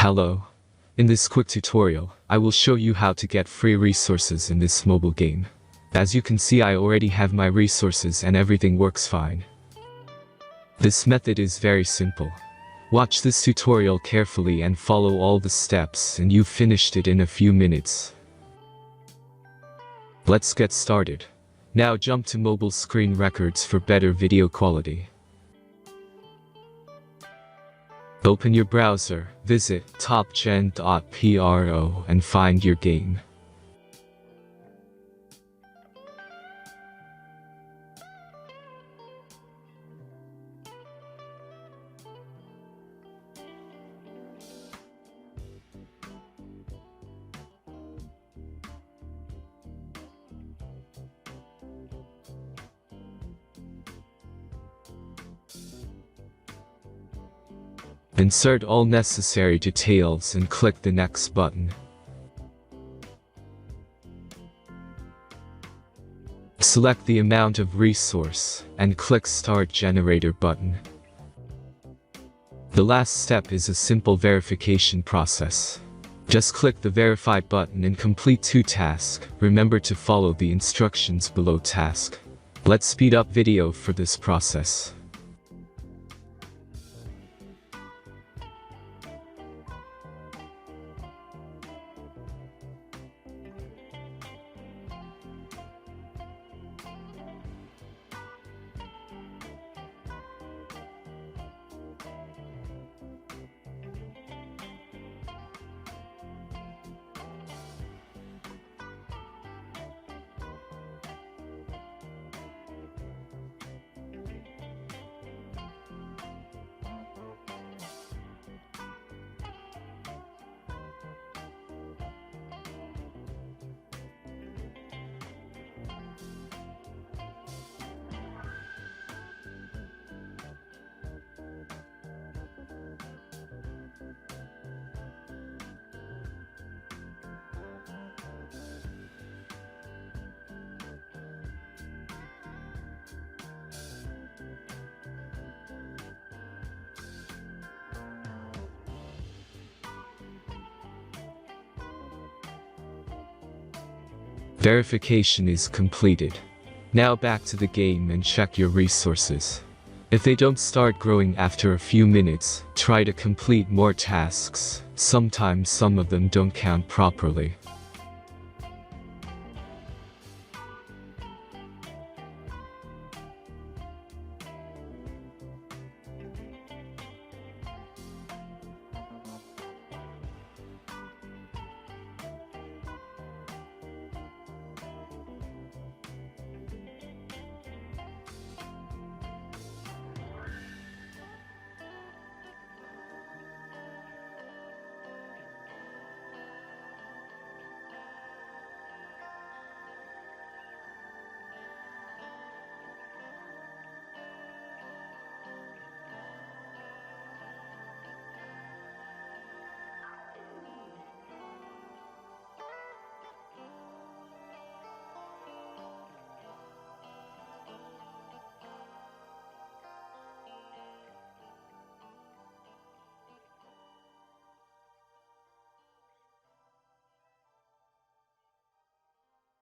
Hello. In this quick tutorial, I will show you how to get free resources in this mobile game. As you can see, I already have my resources and everything works fine. This method is very simple. Watch this tutorial carefully and follow all the steps and you've finished it in a few minutes. Let's get started. Now jump to mobile screen records for better video quality. Open your browser, visit topgen.pro and find your game. Insert all necessary details and click the next button. Select the amount of resource and click Start Generator button. The last step is a simple verification process. Just click the Verify button and complete 2 tasks. Remember to follow the instructions below task. Let's speed up video for this process. Verification is completed. Now back to the game and check your resources. If they don't start growing after a few minutes, try to complete more tasks. Sometimes some of them don't count properly.